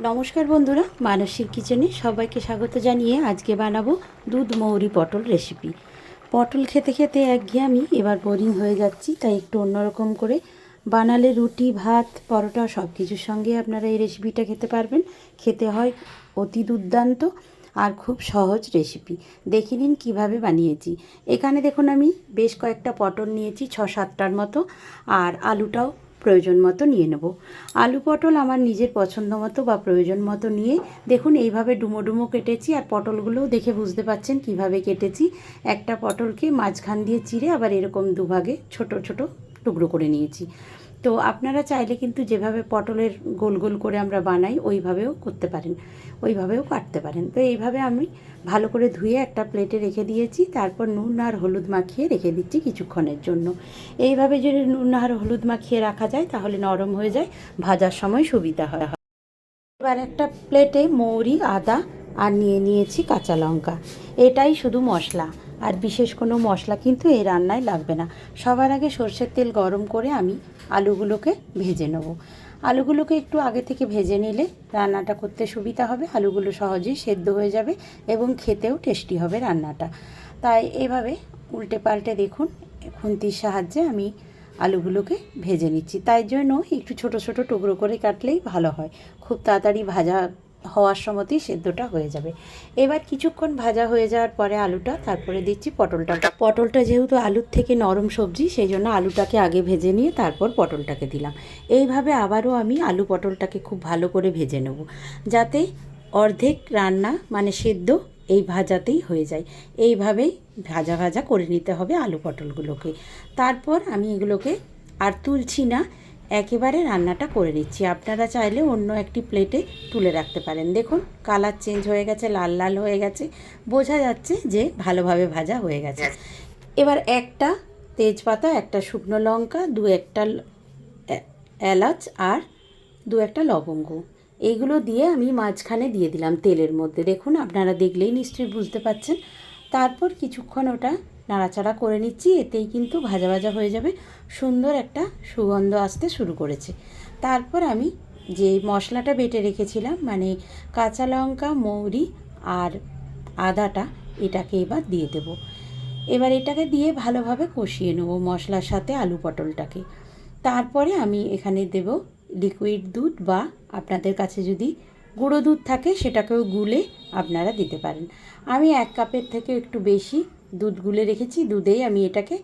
নমস্কার বন্ধুরা, মানসীর কিচেনে সবাইকে স্বাগত জানিয়ে আজকে বানাবো দুধ মৌরি পটল রেসিপি। পটল খেতে খেতে একঘেয়েমি এবার বোরিং হয়ে যাচ্ছি, তাই একটু অন্যরকম করে বানালে রুটি, ভাত, পরোটা সব কিছুর সঙ্গে আপনারা এই রেসিপিটা খেতে পারবেন। খেতে হয় অতি দুর্দান্ত আর খুব সহজ রেসিপি। দেখে নিন কীভাবে বানিয়েছি। এখানে দেখুন আমি বেশ কয়েকটা পটল নিয়েছি, 6-7টার মতো, আর আলুটাও প্রয়োজন মতো নিয়ে নেব। আলু পটল আমার নিজের পছন্দ মতো বা প্রয়োজন মতো নিয়ে দেখুন এইভাবে ডুমো ডুমো কেটেছি। আর পটলগুলোও দেখে বুঝতে পারছেন কিভাবে কেটেছি। একটা পটলকে মাঝখান দিয়ে চিড়ে আবার এরকম দুভাগে ছোট ছোট টুকরো করে নিয়েছি। তো আপনারা চাইলে কিন্তু যেভাবে পটলের গোল গোল করে আমরা বানাই ওইভাবেও করতে পারেন, ওইভাবেও কাটতে পারেন। তো এইভাবে আমি ভালো করে ধুয়ে একটা প্লেটে রেখে দিয়েছি। তারপর নুন আর হলুদ মাখিয়ে রেখে দিচ্ছি কিছুক্ষণের জন্য। এইভাবে যদি নুন আর হলুদ মাখিয়ে রাখা যায় তাহলে নরম হয়ে যায়, ভাজার সময় সুবিধা হয়। এবার একটা প্লেটে মৌরি, আদা আর নিয়েছি কাঁচা লঙ্কা। এটাই শুধু মশলা, আর বিশেষ কোনো মশলা কিন্তু এই রান্নায় লাগবে না। সবার আগে সর্ষের তেল গরম করে আমি আলুগুলোকে ভেজে নেব। আলুগুলোকে একটু আগে থেকে ভেজে নিলে রান্নাটা করতে সুবিধা হবে, আলুগুলো সহজেই সেদ্ধ হয়ে যাবে এবং খেতেও টেস্টি হবে রান্নাটা। তাই এভাবে উল্টে পাল্টে দেখুন খুন্তির সাহায্যে আমি আলুগুলোকে ভেজে নিচ্ছি। তাই জন্য একটু ছোট ছোট টুকরো করে কাটলেই ভালো হয়, খুব তাড়াতাড়ি ভাজা হওয়ার সময়তেই সেদ্ধটা হয়ে যাবে। এবার কিছুক্ষণ ভাজা হয়ে যাওয়ার পরে আলুটা, তারপরে দিচ্ছি পটলটা যেহেতু আলুর থেকে নরম সবজি, সেই জন্য আলুটাকে আগে ভেজে নিয়ে তারপর পটলটাকে দিলাম। এইভাবে আবারও আমি আলু পটলটাকে খুব ভালো করে ভেজে নেব, যাতে অর্ধেক রান্না মানে সেদ্ধ এই ভাজাতেই হয়ে যায়। এইভাবেই ভাজা ভাজা করে নিতে হবে আলু পটলগুলোকে। তারপর আমি এগুলোকে আর তুলছি না, একেবারে রান্নাটা করে নিচ্ছি। আপনারা চাইলে অন্য একটি প্লেটে তুলে রাখতে পারেন। দেখুন কালার চেঞ্জ হয়ে গেছে, লাল লাল হয়ে গেছে, বোঝা যাচ্ছে যে ভালোভাবে ভাজা হয়ে গেছে। এবার একটা তেজপাতা, একটা শুকনো লঙ্কা, একটা এলাচ আর একটা লবঙ্গ, এইগুলো দিয়ে আমি মাঝখানে দিয়ে দিলাম তেলের মধ্যে। দেখুন আপনারা দেখলেই নিশ্চয়ই বুঝতে পারছেন। তারপর কিছুক্ষণ ওটা নাড়াচাড়া করে নিচ্ছি, এতেই কিন্তু ভাজা ভাজা হয়ে যাবে, সুন্দর একটা সুগন্ধ আসতে শুরু করেছে। তারপর আমি যে মশলাটা বেটে রেখেছিলাম মানে কাঁচা লঙ্কা, মৌরি আর আদাটা, এটাকে এবার দিয়ে দেব। এবার এটাকে দিয়ে ভালোভাবে কষিয়ে নেব মশলার সাথে আলু পটলটাকে। তারপরে আমি এখানে দেব লিকুইড দুধ, বা আপনাদের কাছে যদি গুঁড়ো দুধ থাকে সেটাকেও গুলে আপনারা দিতে পারেন। আমি 1 কাপের থেকে একটু বেশি দুধ গুলে রেখেছি। দুধেই আমি এটাকে,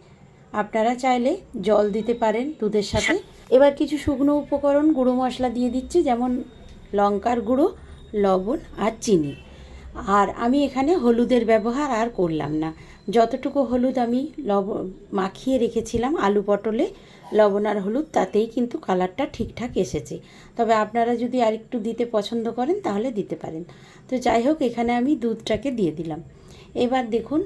আপনারা চাইলে জল দিতে পারেন দুধের সাথে। এবার কিছু শুকনো উপকরণ গুঁড়ো মশলা দিয়ে দিচ্ছি, যেমন লঙ্কার গুঁড়ো, লবণ আর চিনি। আর আমি এখানে হলুদের ব্যবহার আর করলাম না। যতটুকু হলুদ আমি মাখিয়ে রেখেছিলাম আলু পটলে, লবণ আর হলুদ, তাতেই কিন্তু কালারটা ঠিকঠাক এসেছে। তবে আপনারা যদি আরেকটু দিতে পছন্দ করেন তাহলে দিতে পারেন। তো যাই হোক, এখানে আমি দুধটাকে দিয়ে দিলাম। এবার দেখুন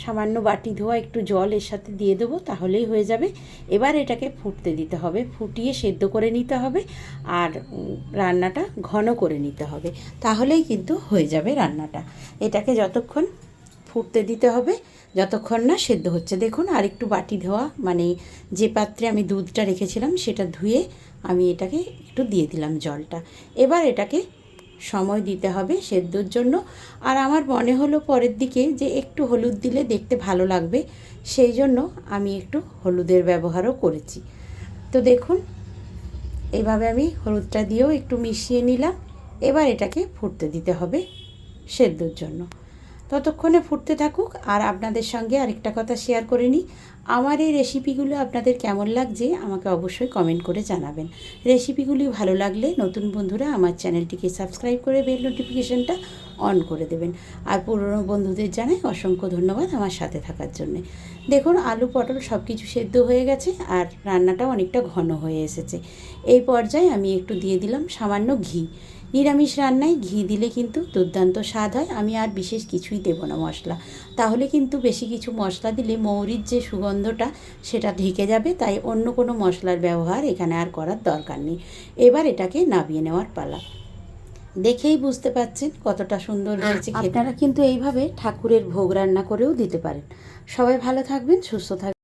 সামান্য বাটি ধোয়া একটু জল এর সাথে দিয়ে দেবো, তাহলেই হয়ে যাবে। এবার এটাকে ফুটতে দিতে হবে, ফুটিয়ে সেদ্ধ করে নিতে হবে, আর রান্নাটা ঘন করে নিতে হবে, তাহলেই কিন্তু হয়ে যাবে রান্নাটা। এটাকে যতক্ষণ ফুটতে দিতে হবে যতক্ষণ না সেদ্ধ হচ্ছে। দেখুন আর একটু বাটি ধোয়া মানে যে পাত্রে আমি দুধটা রেখেছিলাম সেটা ধুয়ে আমি এটাকে একটু দিয়ে দিলাম জলটা। এবার এটাকে সময় দিতে হবে সেদ্ধর জন্য। আর আমার মনে হলো পরের দিকে যে একটু হলুদ দিলে দেখতে ভালো লাগবে, সেই জন্য আমি একটু হলুদের ব্যবহারও করেছি। তো দেখুন এইভাবে আমি হলুদটা দিয়েও একটু মিশিয়ে নিলাম। এবার এটাকে ফুটতে দিতে হবে সেদ্ধর জন্য। ততক্ষণে ফুটতে থাকুক। আর আপনাদের সঙ্গে আরেকটা কথা শেয়ার করে নিই, আমার এই রেসিপিগুলো আপনাদের কেমন লাগছে আমাকে অবশ্যই কমেন্ট করে জানাবেন। রেসিপিগুলি ভালো লাগলে নতুন বন্ধুরা আমার চ্যানেলটিকে সাবস্ক্রাইব করে বেল নোটিফিকেশনটা অন করে দেবেন। আর পুরনো বন্ধুদের জানাই অসংখ্য ধন্যবাদ আমার সাথে থাকার জন্যে। দেখুন আলু পটল সব কিছু সেদ্ধ হয়ে গেছে আর রান্নাটাও অনেকটা ঘন হয়ে এসেছে। এই পর্যায়ে আমি একটু দিয়ে দিলাম সামান্য ঘি। নিরামিষ রান্নায় ঘি দিলে কিন্তু দুর্দান্ত স্বাদ হয়। আমি আর বিশেষ কিছুই দেবো না মশলা, তাহলে কিন্তু বেশি কিছু মশলা দিলে মৌরির যে সুগন্ধটা সেটা ঢেকে যাবে। তাই অন্য কোনো মশলার ব্যবহার এখানে আর করার দরকার নেই। এবার এটাকে নামিয়ে নেওয়ার পালা। দেখেই বুঝতে পারছেন কতটা সুন্দর হয়েছে। আপনারা কিন্তু এইভাবে ঠাকুরের ভোগ রান্না করেও দিতে পারেন। সবাই ভালো থাকবেন, সুস্থ থাকবেন।